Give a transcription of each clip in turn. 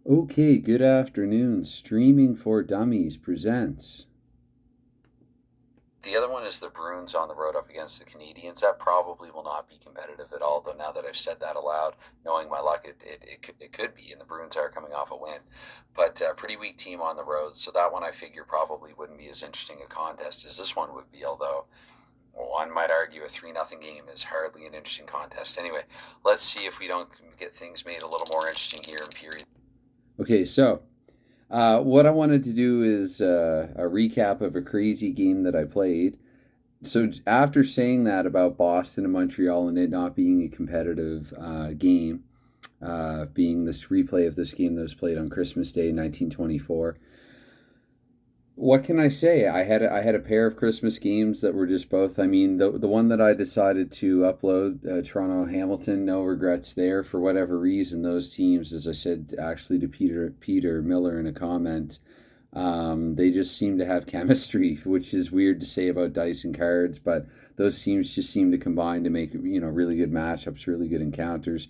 Okay, good afternoon. Streaming for Dummies presents. The other one is the Bruins on the road up against the Canadians. That probably will not be competitive at all, though now that I've said that aloud, knowing my luck, it could be, and the Bruins are coming off a win. But a pretty weak team on the road, so that one I figure probably wouldn't be as interesting a contest as this one would be, although one might argue a 3-0 game is hardly an interesting contest. Anyway, let's see if we don't get things made a little more interesting here in period. Okay, so what I wanted to do is a recap of a crazy game that I played. So after saying that about Boston and Montreal and it not being a competitive game, being this replay of this game that was played on Christmas Day, 1924. What can I say? I had a pair of Christmas games that were just both. I mean, the one that I decided to upload, Toronto Hamilton, no regrets there for whatever reason. Those teams, as I said, actually to Peter Miller in a comment, they just seem to have chemistry, which is weird to say about dice and cards, but those teams just seem to combine to make really good matchups, really good encounters.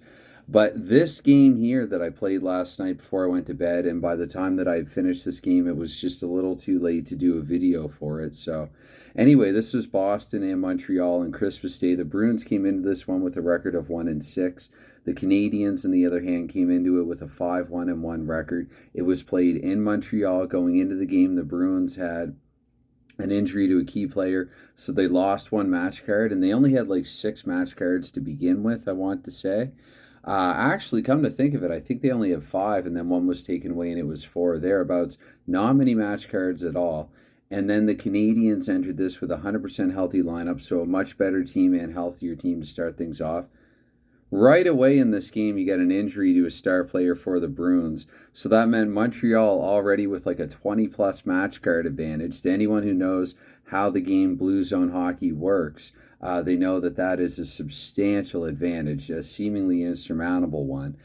But this game here that I played last night before I went to bed, and by the time that I finished this game, it was just a little too late to do a video for it. So, anyway, this was Boston and Montreal on Christmas Day. The Bruins came into this one with a record of 1-6. The Canadians, on the other hand, came into it with a 5-1-1 record. It was played in Montreal. Going into the game, the Bruins had an injury to a key player, so they lost one match card, and they only had like 6 match cards to begin with, I want to say. Actually, come to think of it, I think they only have 5, and then one was taken away, and it was 4 thereabouts. Not many match cards at all. And then the Canadians entered this with a 100% healthy lineup, so a much better team and healthier team to start things off. Right away in this game, you get an injury to a star player for the Bruins. So that meant Montreal already with like a 20 plus match card advantage. To anyone who knows how the game blue zone hockey works, they know that that is a substantial advantage, a seemingly insurmountable one.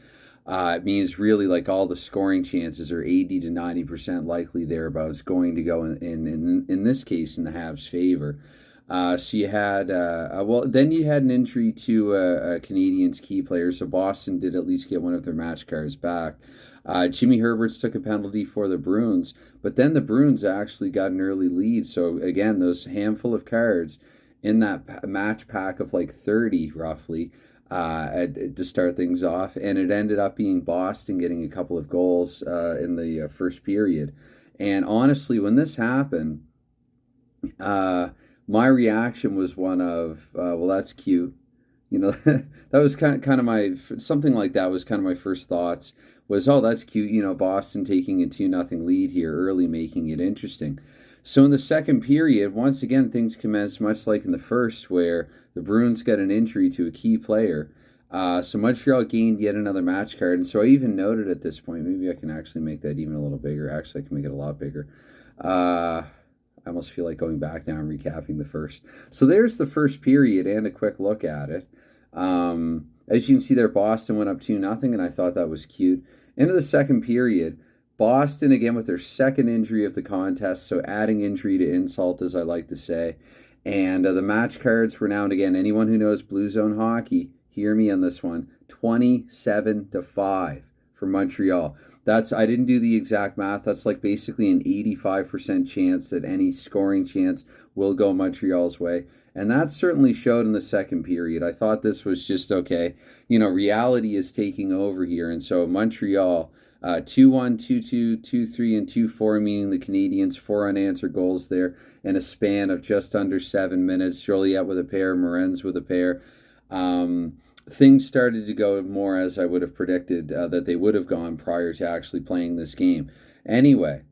It means really like all the scoring chances are 80 to 90% likely thereabouts going to go in this case in the Habs' favor. So you had, then you had an injury to a Canadians key player. So Boston did at least get one of their match cards back. Jimmy Herberts took a penalty for the Bruins, but then the Bruins actually got an early lead. So again, those handful of cards in that match pack of like 30 roughly to start things off, and it ended up being Boston getting a couple of goals in the first period. And honestly, when this happened, uh, my reaction was one of, well, that's cute. That was kind of my something like that was kind of my first thoughts was, oh, that's cute. Boston taking a 2-0 lead here early, making it interesting. So in the second period, once again, things commenced much like in the first, where the Bruins got an injury to a key player. So Montreal gained yet another match card, and so I even noted at this point, maybe I can actually make that even a little bigger. Actually, I can make it a lot bigger. I almost feel like going back now and recapping the first. So there's the first period and a quick look at it. As you can see there, Boston went up 2-0, and I thought that was cute. Into the second period, Boston again with their second injury of the contest, so adding injury to insult, as I like to say. And the match cards were now and again, anyone who knows Blue Zone hockey, hear me on this one, 27-5 for Montreal. I didn't do the exact math. That's like basically an 85% chance that any scoring chance will go Montreal's way. And that certainly showed in the second period. I thought this was just okay. Reality is taking over here. And so Montreal, 2-1, 2-2, 2-3, and 2-4, meaning the Canadians, 4 unanswered goals there in a span of just under 7 minutes. Joliet with a pair, Morenz with a pair. Things started to go more as I would have predicted that they would have gone prior to actually playing this game. Anyway,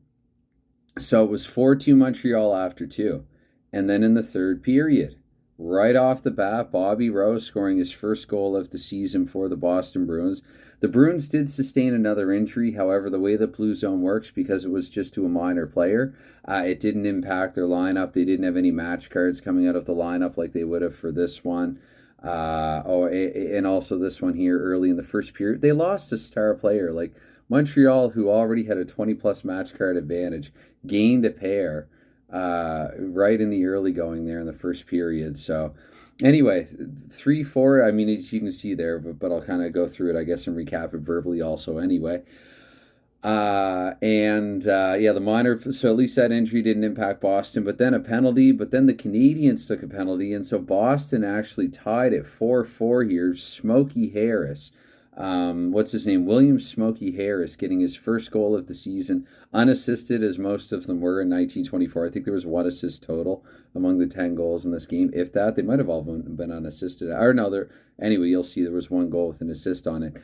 so it was 4-2 Montreal after 2. And then in the third period, right off the bat, Bobby Rowe scoring his first goal of the season for the Boston Bruins. The Bruins did sustain another injury. However, the way the Blue Zone works, because it was just to a minor player, it didn't impact their lineup. They didn't have any match cards coming out of the lineup like they would have for this one. And also this one here early in the first period, they lost a star player. Like Montreal, who already had a 20 plus match card advantage, gained a pair right in the early going there in the first period. So anyway, 3-4, I mean, as you can see there, but I'll kind of go through it, I guess, and recap it verbally also anyway. Yeah, the minor, so at least that injury didn't impact Boston, but then a penalty, but then the Canadians took a penalty, and so Boston actually tied it 4-4 here. Smokey Harris, what's his name? William Smokey Harris getting his first goal of the season, unassisted as most of them were in 1924. I think there was one assist total among the 10 goals in this game. If that, they might have all been unassisted. Or no, anyway, you'll see there was one goal with an assist on it.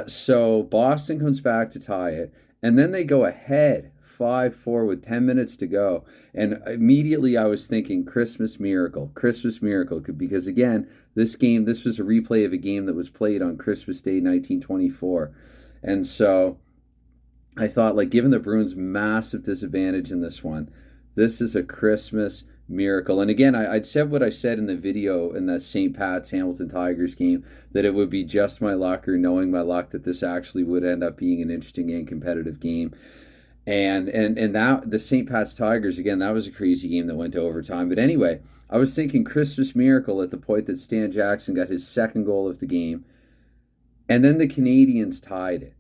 So Boston comes back to tie it, and then they go ahead 5-4 with 10 minutes to go. And immediately I was thinking Christmas miracle, because again, this was a replay of a game that was played on Christmas Day 1924. And so I thought, like, given the Bruins' massive disadvantage in this one, this is a Christmas miracle. And again, I'd said what I said in the video in the St. Pat's Hamilton Tigers game, that it would be just my luck or knowing my luck that this actually would end up being an interesting and competitive game. And that the St. Pat's Tigers, again, that was a crazy game that went to overtime. But anyway, I was thinking Christmas miracle at the point that Stan Jackson got his second goal of the game, and then the Canadians tied it.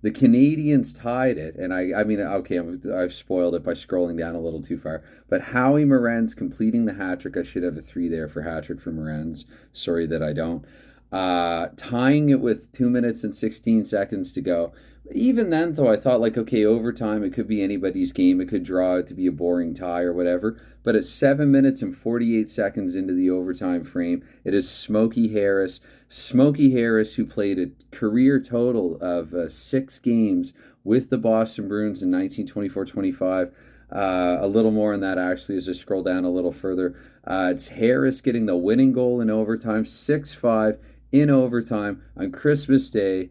The Canadians tied it, and I mean, okay, I've spoiled it by scrolling down a little too far. But Howie Morenz completing the hat trick. I should have a 3 there for hat trick for Morenz. Sorry that I don't. Tying it with 2 minutes and 16 seconds to go. Even then, though, I thought, like, okay, overtime, it could be anybody's game. It could draw out to be a boring tie or whatever. But at 7 minutes and 48 seconds into the overtime frame, it is Smokey Harris. Smokey Harris, who played a career total of 6 games with the Boston Bruins in 1924-25. A little more on that, actually, as I scroll down a little further. It's Harris getting the winning goal in overtime, 6-5 in overtime on Christmas Day.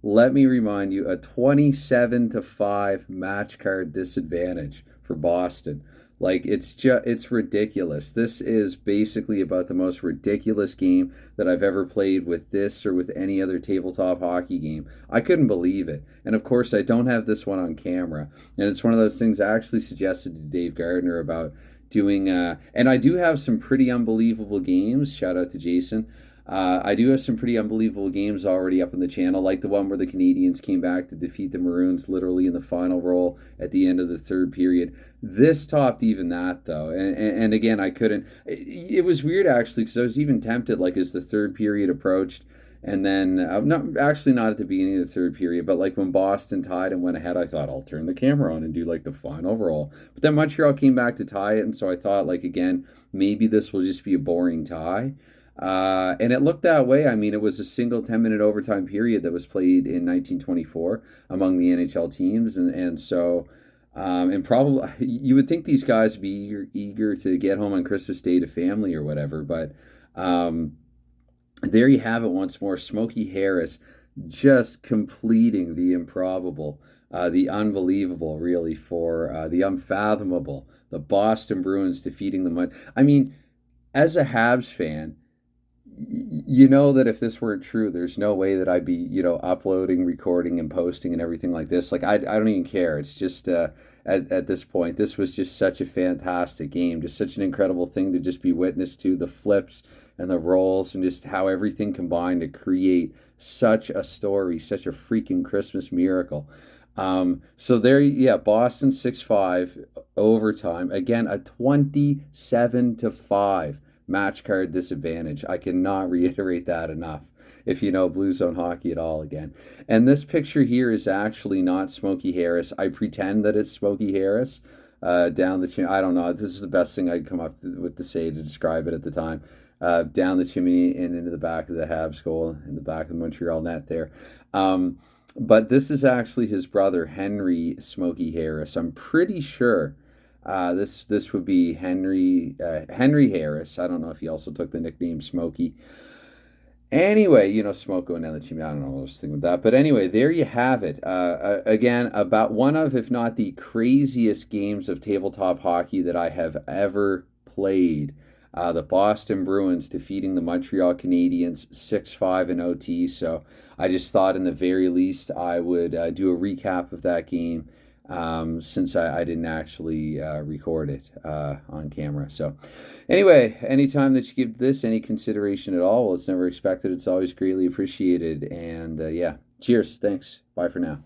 Let me remind you, a 27-5 match card disadvantage for Boston. Like, it's ridiculous. This is basically about the most ridiculous game that I've ever played with this or with any other tabletop hockey game. I couldn't believe it. And of course, I don't have this one on camera. And it's one of those things I actually suggested to Dave Gardner about doing. And I do have some pretty unbelievable games. Shout out to Jason. I do have some pretty unbelievable games already up on the channel, like the one where the Canadians came back to defeat the Maroons literally in the final roll at the end of the third period. This topped even that, though. And again, I couldn't. It was weird, actually, because I was even tempted, like, as the third period approached. And then, not at the beginning of the third period, but like when Boston tied and went ahead, I thought I'll turn the camera on and do like the final roll. But then Montreal came back to tie it, and so I thought, like, again, maybe this will just be a boring tie. And it looked that way. I mean, it was a single 10-minute overtime period that was played in 1924 among the NHL teams. And so, and probably, you would think these guys would be eager to get home on Christmas Day to family or whatever. But there you have it once more. Smokey Harris just completing the improbable, the unbelievable, really, for the unfathomable. The Boston Bruins defeating the... I mean, as a Habs fan, you know that if this weren't true, there's no way that I'd be, uploading, recording, and posting and everything like this. Like, I don't even care. It's just, at this point, this was just such a fantastic game. Just such an incredible thing to just be witness to, the flips and the rolls and just how everything combined to create such a story, such a freaking Christmas miracle. So there, yeah, Boston 6-5 overtime. Again, a 27-5 match card disadvantage. I cannot reiterate that enough if you know Blue Zone hockey at all again. And this picture here is actually not Smokey Harris. I pretend that it's Smokey Harris down the chimney. I don't know. This is the best thing I'd come up with to say to describe it at the time. Down the chimney and into the back of the Habs goal, in the back of the Montreal net there. But this is actually his brother, Henry Smokey Harris. I'm pretty sure this would be Henry Harris. I don't know if he also took the nickname Smokey. Anyway, Smoke going down the chimney. I don't know what I was thinking with that. But anyway, there you have it. Again, about one of, if not the craziest games of tabletop hockey that I have ever played. The Boston Bruins defeating the Montreal Canadiens 6-5 in OT. So I just thought, in the very least, I would do a recap of that game, since I didn't actually record it on camera. So anyway, anytime that you give this any consideration at all, well, it's never expected. It's always greatly appreciated. And yeah, cheers. Thanks. Bye for now.